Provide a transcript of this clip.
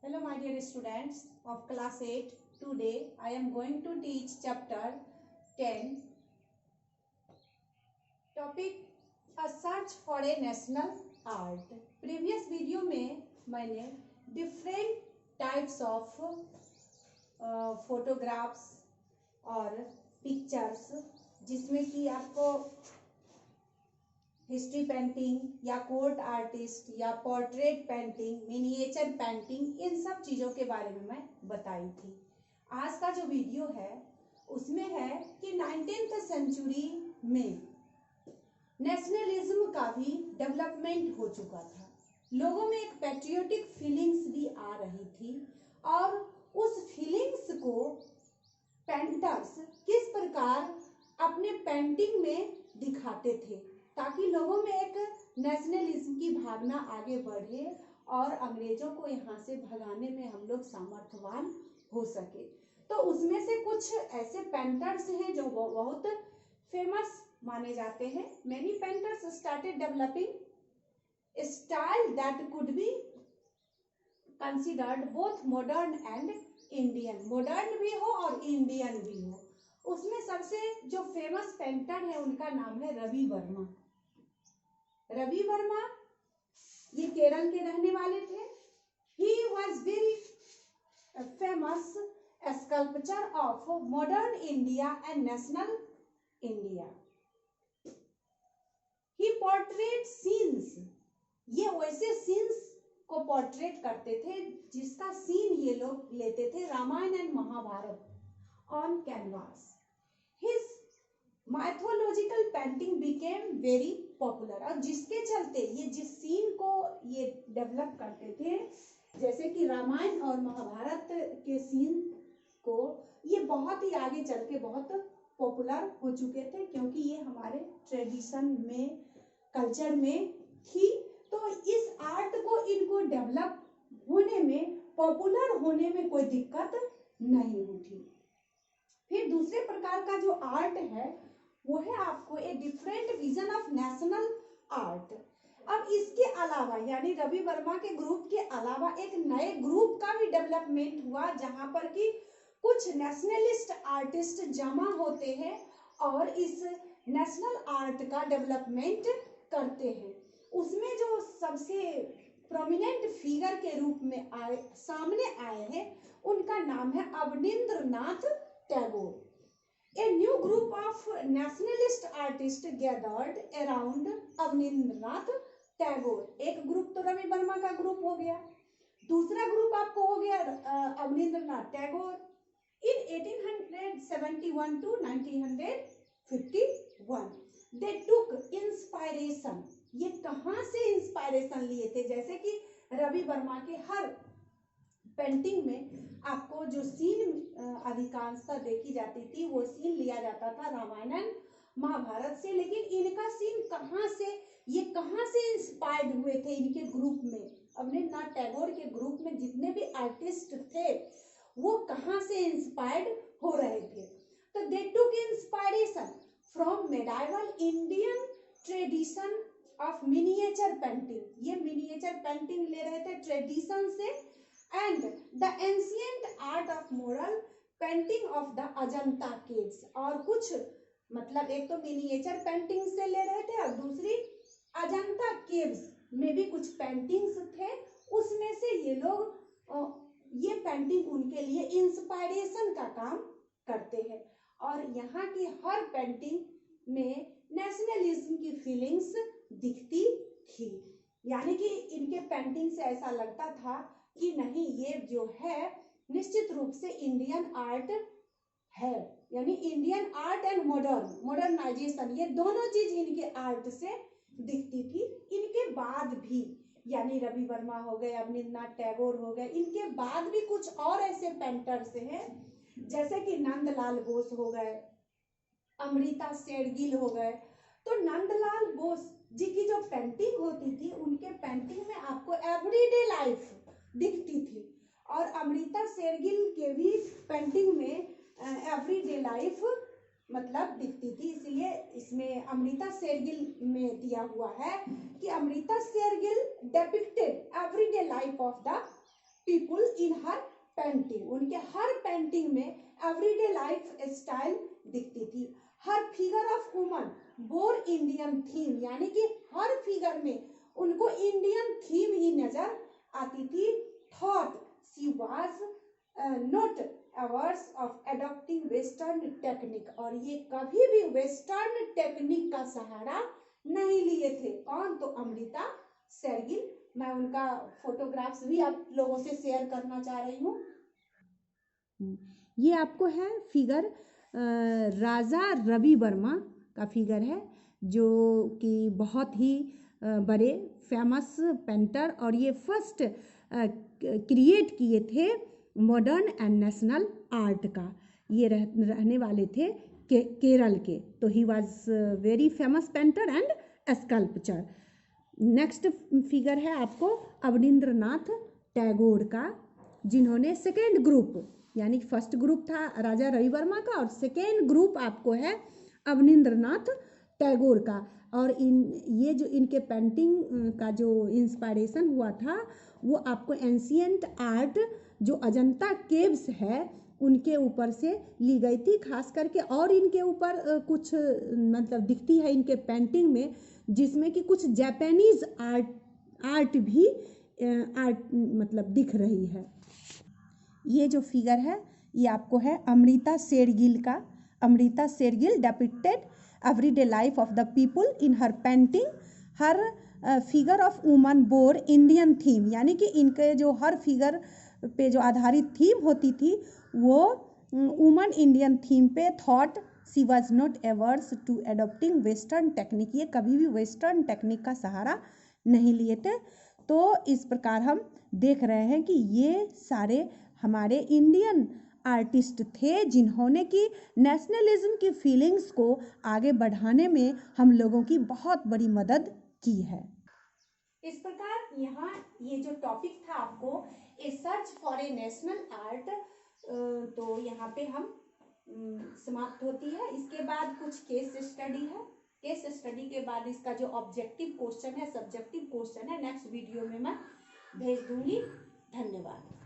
Hello my dear students of class 8. Today I am going to teach chapter 10, topic A search for a national art. Previous video में मैंने different types of photographs और pictures जिसमें कि आपको history painting या court artist या portrait painting, miniature painting, इन सब चीज़ों के बारे में मैं बताई थी। आज का जो वीडियो है उसमें है कि 19th सेंचुरी में नेशनलिज्म का भी डेवलपमेंट हो चुका था। लोगों में एक पैट्रियोटिक फीलिंग्स भी आ रही थी और उस फीलिंग्स को पेंटर्स किस प्रकार अपने पेंटिंग में दिखाते थे ताकि लोगों में एक नेशनलिज्म की भावना आगे बढ़े और अंग्रेजों को यहाँ से भगाने में हम लोग सामर्थ्यवान हो सके। तो उसमें से कुछ ऐसे पेंटर्स हैं जो बहुत फेमस माने जाते हैं। Many painters started developing style that could be considered both modern and Indian, modern भी हो और इंडियन भी हो। उसमें सबसे जो फेमस पेंटर है उनका नाम है रवि वर्मा। रवि वर्मा ये केरल के रहने वाले थे। He was very famous sculpture of modern India and national India. He portrait scenes, ये वैसे सीन्स को पोर्ट्रेट करते थे जिसका सीन ये लोग लेते थे Ramayana and Mahabharata on canvas. His mythological painting became very popular और जिसके चलते ये जिस सीन को ये डेवलप करते थे जैसे कि रामायण और महाभारत के सीन को, ये बहुत ही आगे चल के बहुत पॉपुलर हो चुके थे क्योंकि ये हमारे ट्रेडिशन में, कल्चर में थी। तो इस आर्ट को इनको डेवलप होने में, पॉपुलर होने में कोई दिक्कत नहीं हुई। फिर दूसरे प्रकार का जो आर्ट है वो है आपको a different vision of national art. अब इसके अलावा यानी रवि वर्मा के ग्रुप के अलावा एक नए ग्रुप का भी डेवलपमेंट हुआ जहां पर कि कुछ नेशनलिस्ट आर्टिस्ट जमा होते हैं और इस नेशनल आर्ट का डेवलपमेंट करते हैं। उसमें जो सबसे प्रोमिनेंट फिगर के रूप में सामने आए हैं उनका नाम है Abanindranath Tagore. A new group of nationalist artists gathered around Abanindranath Tagore. एक ग्रुप तो रवि वर्मा का ग्रुप हो गया, दूसरा ग्रुप आपको हो गया Abanindranath Tagore. In 1871 to 1951 they took inspiration। ये कहाँ से इंस्पायरेशन लिए थे? जैसे कि रवि वर्मा के हर पेंटिंग में आपको जो सीन अधिकांशतः देखी जाती थी वो सीन लिया जाता था रामायण महाभारत से, लेकिन इनका सीन कहाँ से, ये कहाँ से इंस्पायर्ड हुए थे? इनके ग्रुप में, अवनींद्रनाथ टैगोर के ग्रुप में जितने भी आर्टिस्ट थे वो कहाँ से इंस्पायर्ड हो रहे थे? तो they took inspiration from medieval Indian tradition of miniature painting. ये मिनिएचर पेंटिंग ले रहे थे ट्रेडिशन से, and the ancient art of mural painting of the Ajanta caves. और कुछ मतलब एक तो मिनिएचर पेंटिंग से ले रहे थे और दूसरी अजंता केव्स में भी कुछ पेंटिंग्स थे, उसमें से ये लोग ये पेंटिंग उनके लिए इंस्पायरेशन का काम करते हैं। और यहाँ की हर पेंटिंग में नेशनलिज्म की फीलिंग्स दिखती थी, यानी कि इनके पेंटिंग से ऐसा लगता था कि नहीं ये जो है निश्चित रूप से इंडियन आर्ट है, यानी इंडियन आर्ट एंड मॉडर्नाइजेशन, ये दोनों चीज इनके आर्ट से दिखती थी। इनके बाद भी यानी रवि वर्मा हो गए, अवनींद्रनाथ टैगोर हो गए, इनके बाद भी कुछ और ऐसे पेंटर्स हैं जैसे कि नंदलाल बोस हो गए, अमृता शेरगिल हो गए। तो नंदलाल बोस जी की जो पेंटिंग होती थी उनके पेंटिंग में आपको एवरीडे लाइफ दिखती थी और अमृता शेरगिल के भी पेंटिंग में एवरीडे लाइफ मतलब दिखती थी। इसलिए इसमें अमृता शेरगिल में दिया हुआ है कि Amrita Shergil depicted everyday life of the people in her painting, उनके हर पेंटिंग में एवरीडे लाइफ स्टाइल दिखती थी। Her figure of woman bore Indian theme, यानी कि हर फिगर में उनको इंडियन थीम ही नजर आती थी। Thought she was not averse of adopting western technique, और ये कभी भी वेस्टर्न टेक्निक का सहारा नहीं लिए थे। कौन? तो अमृता शेरगिल। मैं उनका फोटोग्राफ्स भी आप लोगों से शेयर करना चाह रही हूँ। ये आपको है फिगर राजा रवि वर्मा का फिगर है, जो कि बहुत ही बड़े फेमस पेंटर, और ये फर्स्ट क्रिएट किए थे मॉडर्न एंड नेशनल आर्ट का। ये रहने वाले थे केरल के। तो he was very famous painter and sculpture. Next figure है आपको अवनींद्रनाथ टैगोर का, जिन्होंने सेकेंड ग्रुप, यानी फर्स्ट ग्रुप था राजा रवि वर्मा का, और सेकेंड ग्रुप आपको है अवनींद्रनाथ टैगोर का। और ये जो इनके पेंटिंग का जो इंस्पायरेशन हुआ था, वो आपको एंशियंट आर्ट जो अजंता केव्स है उनके ऊपर से ली गई थी खास करके। और इनके ऊपर कुछ मतलब दिखती है इनके पेंटिंग में, जिसमें कि कुछ जापानीज आर्ट भी मतलब दिख रही है। ये जो फिगर है ये आपको है अमृता शेरगिल का। Amrita Shergil depicted everyday life of the people in her painting. Her figure of woman bore Indian theme, यानी कि इनके जो हर फिगर पे जो आधारित थीम होती थी वो वुमन इंडियन थीम पे। Thought she was not averse to adopting western technique, ये कभी भी वेस्टर्न टेक्निक का सहारा नहीं लिए थे। तो इस प्रकार हम देख रहे हैं कि ये सारे हमारे इंडियन आर्टिस्ट थे जिन्होंने कि नेशनलिज्म की फीलिंग्स को आगे बढ़ाने में हम लोगों की बहुत बड़ी मदद की है। इस प्रकार यहाँ ये जो टॉपिक था आपको a search for a national art, तो यहाँ पे हम समाप्त होती है। इसके बाद कुछ केस स्टडी है। केस स्टडी के बाद इसका जो ऑब्जेक्टिव क्वेश्चन है, सब्जेक्टिव क्वेश्चन है, नेक्स्ट वीडियो में मैं भेज दूंगी। धन्यवाद।